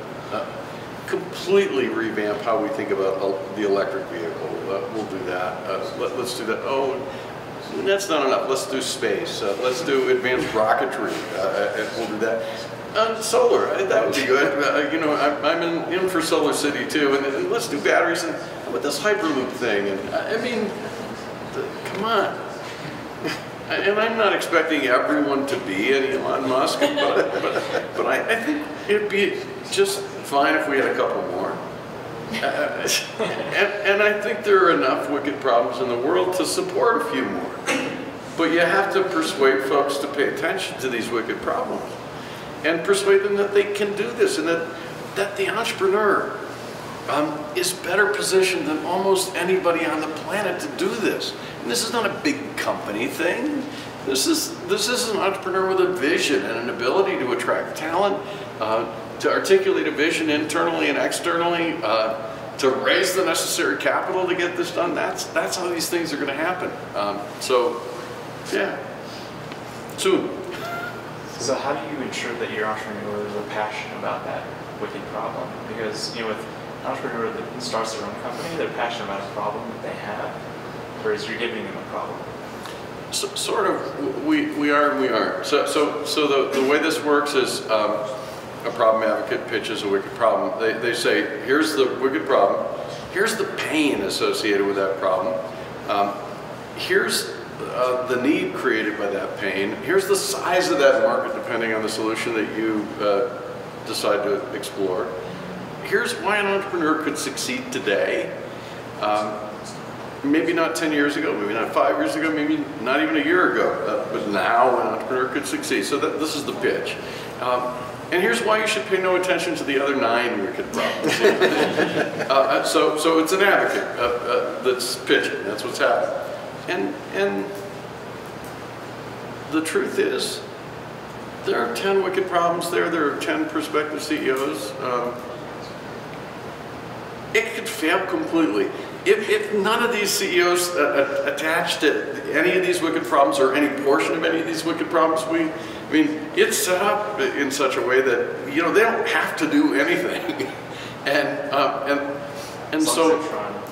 completely revamp how we think about the electric vehicle. We'll do that. Let's do that. Oh, that's not enough. Let's do space. Let's do advanced rocketry. We'll do that. Solar, that would be good. You know, I'm in for Solar City too, and let's do batteries and with this Hyperloop thing. And I mean, come on. And I'm not expecting everyone to be an Elon Musk, but I think it'd be just fine if we had a couple more. And I think there are enough wicked problems in the world to support a few more. But you have to persuade folks to pay attention to these wicked problems and persuade them that they can do this and that the entrepreneur is better positioned than almost anybody on the planet to do this. And this is not a big company thing. This is an entrepreneur with a vision and an ability to attract talent, to articulate a vision internally and externally, to raise the necessary capital to get this done. That's how these things are going to happen. So, yeah, soon. So how do you ensure that your entrepreneurs are passionate about that wicked problem? Because, you know, with an entrepreneur that starts their own company, they're passionate about a problem that they have, whereas you're giving them a problem. So, sort of, we are and we aren't. So the way this works is a problem advocate pitches a wicked problem. They say, here's the wicked problem, here's the pain associated with that problem, here's the need created by that pain, here's the size of that market depending on the solution that you decide to explore, here's why an entrepreneur could succeed today. Maybe not 10 years ago, maybe not 5 years ago, maybe not even a year ago, but now an entrepreneur could succeed. So this is the pitch. And here's why you should pay no attention to the other 9 wicked problems. So it's an advocate that's pitching, that's what's happening. And the truth is, there are 10 wicked problems there are 10 prospective CEOs. it could fail completely. If none of these CEOs attached to any of these wicked problems or any portion of any of these wicked problems, I mean, it's set up in such a way that, you know, they don't have to do anything. and so,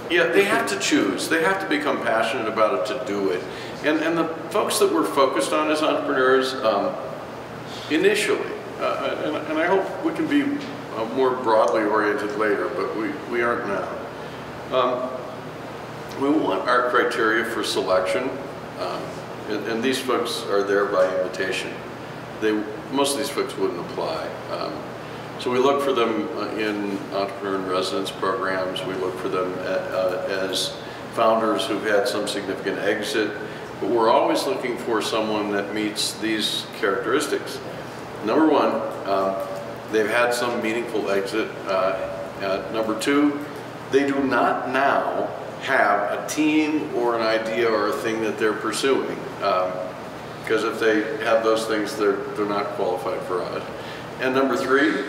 yeah, they have to choose. They have to become passionate about it to do it. And the folks that we're focused on as entrepreneurs, initially, and I hope we can be more broadly oriented later, but we aren't now. We want our criteria for selection, and these folks are there by invitation. Most of these folks wouldn't apply. So we look for them in entrepreneur in residence programs. We look for them as founders who've had some significant exit, but we're always looking for someone that meets these characteristics. Number one, they've had some meaningful exit. Number two, they do not now have a team or an idea or a thing that they're pursuing. Because if they have those things, they're not qualified for us. And number three,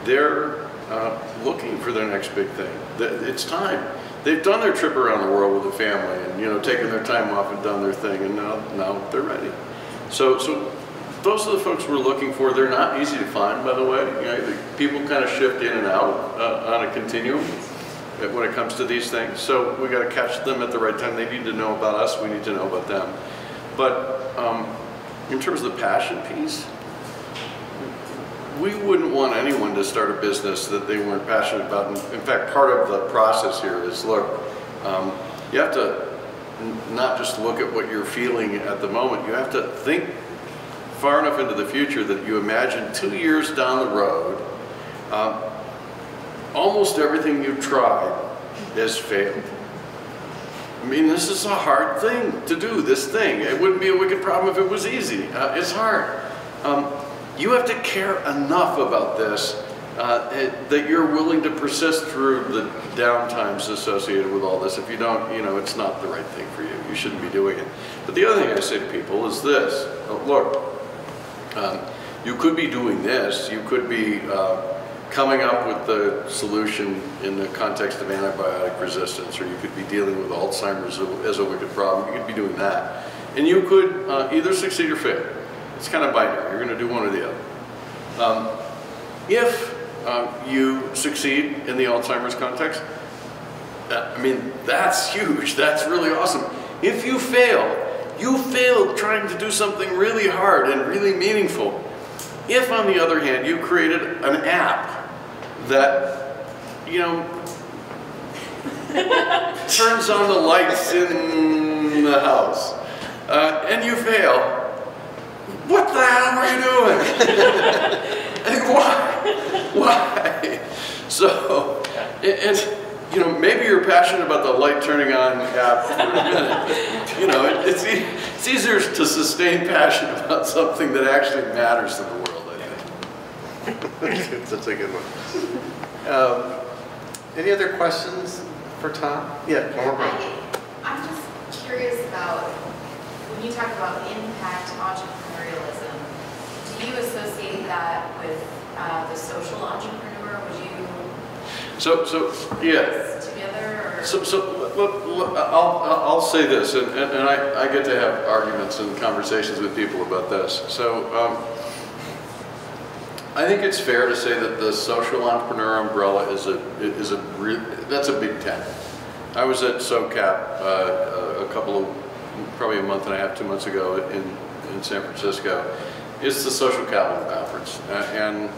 they're looking for their next big thing. It's time. They've done their trip around the world with the family and, you know, taken their time off and done their thing, and now they're ready. So those are the folks we're looking for. They're not easy to find, by the way. You know, people kind of shift in and out on a continuum when it comes to these things. So we got to catch them at the right time. They need to know about us. We need to know about them. But in terms of the passion piece, we wouldn't want anyone to start a business that they weren't passionate about. In fact, part of the process here is, look, you have to not just look at what you're feeling at the moment. You have to think far enough into the future that you imagine 2 years down the road, almost everything you've tried has failed. I mean, this is a hard thing to do, this thing. It wouldn't be a wicked problem if it was easy. It's hard. You have to care enough about this that you're willing to persist through the downtimes associated with all this. If you don't, you know, it's not the right thing for you. You shouldn't be doing it. But the other thing I say to people is this. Look, you could be doing this. You could be coming up with the solution in the context of antibiotic resistance, or you could be dealing with Alzheimer's as a wicked problem. You could be doing that. And you could either succeed or fail. It's kind of binary. You're going to do one or the other. If you succeed in the Alzheimer's context, I mean, that's huge. That's really awesome. If you failed trying to do something really hard and really meaningful. If, on the other hand, you created an app that, you know, turns on the lights in the house, and you fail, what the hell are you doing? And why? So, and you know, maybe you're passionate about the light turning on app for a minute. You know, it's easier to sustain passion about something that actually matters to the world, I think. That's a good one. Any other questions for Tom? Yeah, one more. I'm just curious about, when you talk about impact entrepreneurialism, do you associate that with the social entrepreneur? Would you Yeah. together? Or? So look, I'll say this, and I get to have arguments and conversations with people about this. So I think it's fair to say that the social entrepreneur umbrella that's a big tent. I was at SoCap probably a month and a half, 2 months ago in San Francisco. It's the social capital conference, and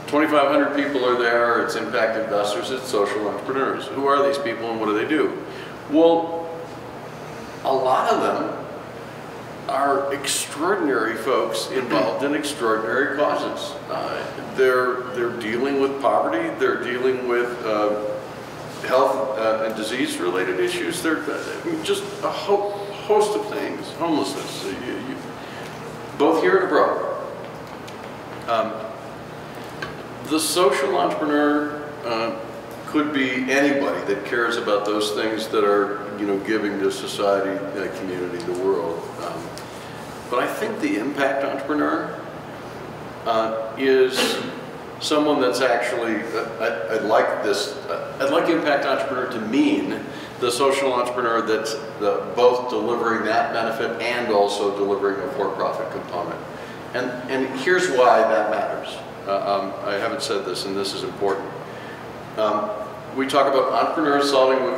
2,500 people are there. It's impact investors, it's social entrepreneurs. Who are these people and what do they do? Well, a lot of them are extraordinary folks involved in extraordinary causes. They're dealing with poverty. They're dealing with health and disease-related issues. They're just a host of things. Homelessness, both here and abroad. The social entrepreneur could be anybody that cares about those things that are, you know, giving to society, community, the world. But I think the impact entrepreneur is someone that's actually, I'd like impact entrepreneur to mean the social entrepreneur that's both delivering that benefit and also delivering a for-profit component. And here's why that matters. I haven't said this, and this is important. We talk about entrepreneurs solving